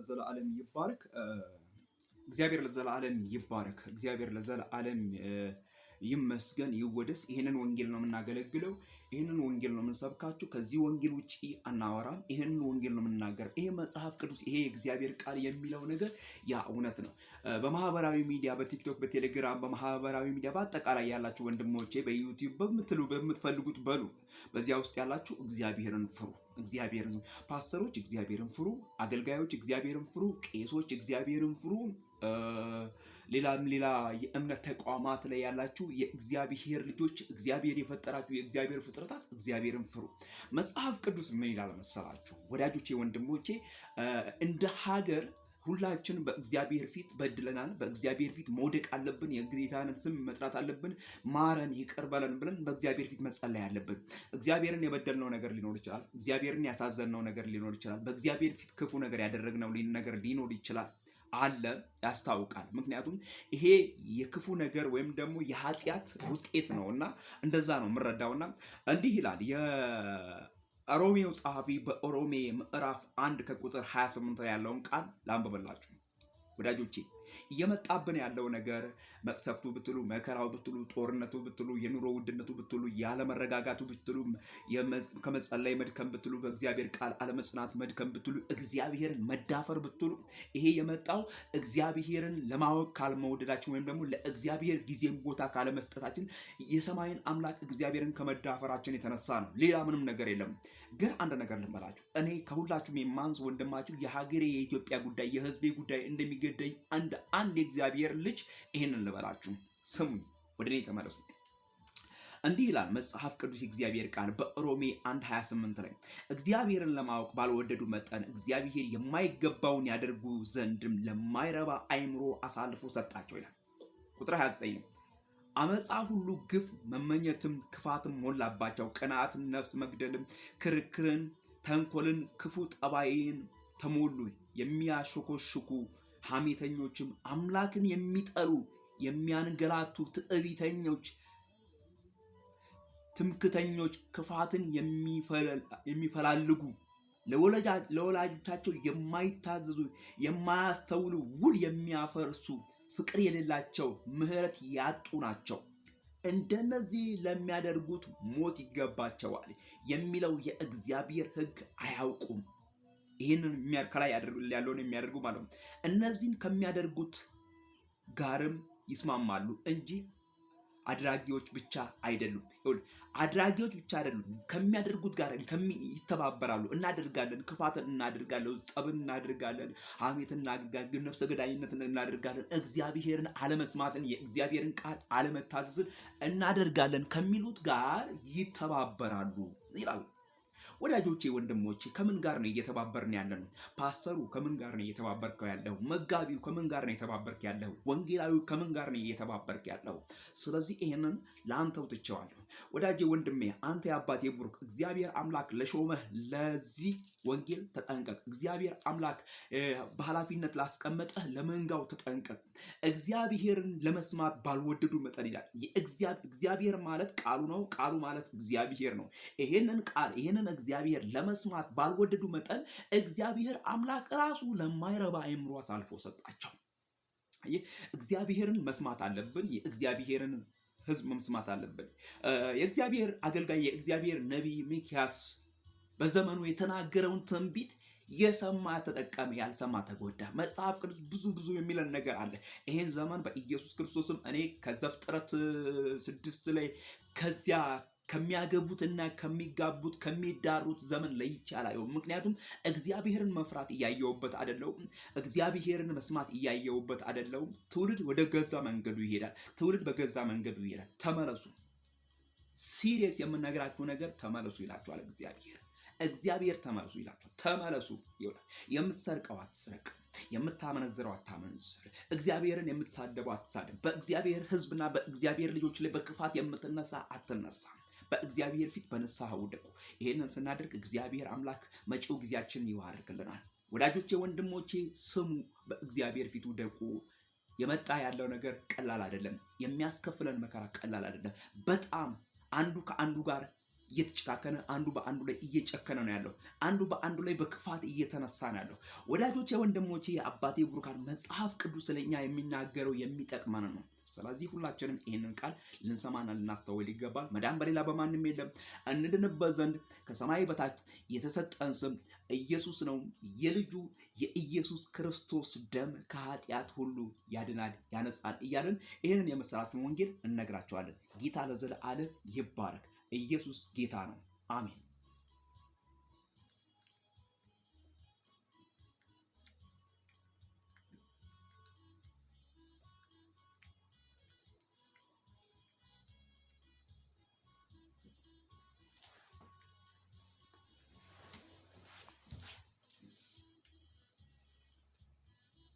ለዘላለም ይባረክ። እግዚአብሔር ለዘላለም ይባረክ። እግዚአብሔር ለዘላለም ይመስገን ይወደስ። ይህንን ወንጌል ነው የምናገለግለው። ይህንን ወንጌል ነው የምንሰብካችሁ። ከዚህ ወንጌል ውጪ አናወራም። ይህንን ወንጌል ነው የምናገር። ይሄ መጽሐፍ ቅዱስ፣ ይሄ የእግዚአብሔር ቃል የሚለው ነገር ያ እውነት ነው። በማህበራዊ ሚዲያ፣ በቲክቶክ፣ በቴሌግራም፣ በማህበራዊ ሚዲያ በአጠቃላይ ያላችሁ ወንድሞቼ በዩቲዩብ በምትፈልጉት በሉ። በዚያ ውስጥ ያላችሁ እግዚአብሔርን ፍሩ። እግዚአብሔርን ፓስተሮች እግዚአብሔርን ፍሩ። አገልጋዮች እግዚአብሔርን ፍሩ። ቄሶች እግዚአብሔርን ፍሩ። ሌላ የእምነት ተቋማት ላይ ያላችሁ የእግዚአብሔር ልጆች፣ እግዚአብሔር የፈጠራችሁ የእግዚአብሔር ፍጥረታት እግዚአብሔርን ፍሩ። መጽሐፍ ቅዱስ ምን ይላል መሰላችሁ ወዳጆቼ፣ ወንድሞቼ? እንደ ሀገር ሁላችን በእግዚአብሔር ፊት በድለናል። በእግዚአብሔር ፊት መውደቅ አለብን። የጌታን ስም መጥራት አለብን። ማረን፣ ይቅር በለን ብለን በእግዚአብሔር ፊት መጸለይ አለብን። እግዚአብሔርን የበደልነው ነገር ሊኖር ይችላል። እግዚአብሔርን ያሳዘንነው ነገር ሊኖር ይችላል። በእግዚአብሔር ፊት ክፉ ነገር ያደረግነው ነገር ሊኖር ይችላል አለ ያስታውቃል። ምክንያቱም ይሄ የክፉ ነገር ወይም ደግሞ የኃጢአት ውጤት ነውና እንደዛ ነው የምረዳውና እንዲህ ይላል የሮሜው ጸሐፊ በሮሜ ምዕራፍ 1 ከቁጥር 28 ላይ ያለውን ቃል ላንብብላችሁ ወዳጆቼ። እየመጣብን ያለው ነገር መቅሰፍቱ ብትሉ፣ መከራው ብትሉ፣ ጦርነቱ ብትሉ፣ የኑሮ ውድነቱ ብትሉ፣ ያለመረጋጋቱ ብትሉ፣ ከመጸለይ መድከም ብትሉ፣ በእግዚአብሔር ቃል አለመጽናት መድከም ብትሉ፣ እግዚአብሔርን መዳፈር ብትሉ፣ ይሄ የመጣው እግዚአብሔርን ለማወቅ ካለመወደዳችን ወይም ደግሞ ለእግዚአብሔር ጊዜም ቦታ ካለመስጠታችን የሰማይን አምላክ እግዚአብሔርን ከመዳፈራችን የተነሳ ነው። ሌላ ምንም ነገር የለም። ግን አንድ ነገር ልንበላችሁ፣ እኔ ከሁላችሁም የማንስ ወንድማችሁ የሀገሬ የኢትዮጵያ ጉዳይ የህዝቤ ጉዳይ እንደሚገደኝ አንድ የእግዚአብሔር ልጅ ይሄንን ልበላችሁ፣ ስሙኝ፣ ወደ እኔ ተመለሱ። እንዲህ ይላል መጽሐፍ ቅዱስ የእግዚአብሔር ቃል በሮሜ 1:28 ላይ እግዚአብሔርን ለማወቅ ባልወደዱ መጠን እግዚአብሔር የማይገባውን ያደርጉ ዘንድም ለማይረባ አይምሮ አሳልፎ ሰጣቸው ይላል። ቁጥር 29 አመፃ ሁሉ፣ ግፍ፣ መመኘትም፣ ክፋትም ሞላባቸው። ቅንዓትን፣ ነፍስ መግደልም፣ ክርክርን፣ ተንኮልን፣ ክፉ ጠባይን ተሞሉ። የሚያሾኮሽኩ ሐሜተኞችም፣ አምላክን የሚጠሉ፣ የሚያንገላቱ፣ ትዕቢተኞች፣ ትምክተኞች፣ ክፋትን የሚፈላልጉ፣ ለወላጆቻቸው የማይታዘዙ፣ የማያስተውሉ፣ ውል የሚያፈርሱ፣ ፍቅር የሌላቸው፣ ምሕረት ያጡ ናቸው። እንደነዚህ ለሚያደርጉት ሞት ይገባቸዋል የሚለው የእግዚአብሔር ሕግ አያውቁም። ይህንን ከላይ ያለውን የሚያደርጉ ማለት ነው። እነዚህን ከሚያደርጉት ጋርም ይስማማሉ እንጂ አድራጊዎች ብቻ አይደሉም። አድራጊዎች ብቻ አይደሉም፣ ከሚያደርጉት ጋር ይተባበራሉ። እናደርጋለን፣ ክፋትን እናደርጋለን፣ ጸብን እናደርጋለን፣ ሐሜትን እናደርጋለን፣ ነፍሰ ገዳይነትን እናደርጋለን፣ እግዚአብሔርን አለመስማትን፣ የእግዚአብሔርን ቃል አለመታዘዝን እናደርጋለን ከሚሉት ጋር ይተባበራሉ ይላል። ወዳጆቼ፣ ወንድሞቼ ከምን ጋር ነው እየተባበርን ያለነው? ፓስተሩ ከምን ጋር ነው እየተባበርከው ያለው? መጋቢው ከምን ጋር ነው እየተባበርክ ያለው? ወንጌላዊው ከምን ጋር ነው እየተባበርክ ያለው? ስለዚህ ይሄንን ለአንተው ትቼዋለሁ። ወዳጄ፣ ወንድሜ፣ አንተ የአባቴ ቡሩክ፣ እግዚአብሔር አምላክ ለሾመህ ለዚህ ወንጌል ተጠንቀቅ። እግዚአብሔር አምላክ በኃላፊነት ላስቀመጠህ ለመንጋው ተጠንቀቅ። እግዚአብሔርን ለመስማት ባልወደዱ መጠን ይላል። እግዚአብሔር ማለት ቃሉ ነው። ቃሉ ማለት እግዚአብሔር ነው። ይሄንን ቃል እግዚአብሔር ለመስማት ባልወደዱ መጠን እግዚአብሔር አምላክ ራሱ ለማይረባ አእምሮ አሳልፎ ሰጣቸው። እግዚአብሔርን መስማት አለብን። የእግዚአብሔርን ሕዝብ መስማት አለብን። የእግዚአብሔር አገልጋይ የእግዚአብሔር ነቢይ ሚክያስ በዘመኑ የተናገረውን ትንቢት የሰማ ተጠቀመ፣ ያልሰማ ተጎዳ። መጽሐፍ ቅዱስ ብዙ የሚለን ነገር አለ። ይሄን ዘመን በኢየሱስ ክርስቶስም እኔ ከዘፍጥረት 6 ላይ ከዚያ ከሚያገቡት እና ከሚጋቡት ከሚዳሩት ዘመን ለይቼ አላየሁም። ምክንያቱም እግዚአብሔርን መፍራት እያየሁበት አይደለሁም። እግዚአብሔርን መስማት እያየሁበት አይደለሁም። ትውልድ ወደ ገዛ መንገዱ ይሄዳል። ትውልድ በገዛ መንገዱ ይሄዳል። ተመለሱ። ሲሪየስ የምነግራችሁ ነገር ተመለሱ ይላችኋል እግዚአብሔር ተመለሱ ይላችኋል። ተመለሱ ይላል። የምትሰርቀው አትስረቅ፣ የምታመነዝረው አታመንዝር፣ እግዚአብሔርን የምትሳደበው አትሳደብ፣ በእግዚአብሔር ሕዝብና በእግዚአብሔር ልጆች ላይ በክፋት የምትነሳ አትነሳ። በእግዚአብሔር ፊት በንስሐ ውደቁ። ይሄንን ስናደርግ እግዚአብሔር አምላክ መጪው ጊዜያችንን ይባርክልናል። ወዳጆቼ፣ ወንድሞቼ ስሙ፣ በእግዚአብሔር ፊት ውደቁ። የመጣ ያለው ነገር ቀላል አይደለም። የሚያስከፍለን መከራ ቀላል አይደለም። በጣም አንዱ ከአንዱ ጋር እየተጨካከነ አንዱ በአንዱ ላይ እየጨከነ ነው ያለው። አንዱ በአንዱ ላይ በክፋት እየተነሳ ነው ያለው። ወዳጆቼ፣ ወንድሞቼ፣ የአባቴ ብሩካን መጽሐፍ ቅዱስ ስለኛ የሚናገረው የሚጠቅመን ነው። ስለዚህ ሁላችንም ይህንን ቃል ልንሰማና ልናስተውል ይገባል። መዳን በሌላ በማንም የለም። እንድንበት ዘንድ ከሰማይ በታች የተሰጠን ስም ኢየሱስ ነው። የልጁ የኢየሱስ ክርስቶስ ደም ከኃጢአት ሁሉ ያድናል፣ ያነጻል እያልን ይህንን የመሰራትን ወንጌል እነግራቸዋለን። ጌታ ለዘለዓለም ይባረክ። ኢየሱስ ጌታ ነው። አሜን።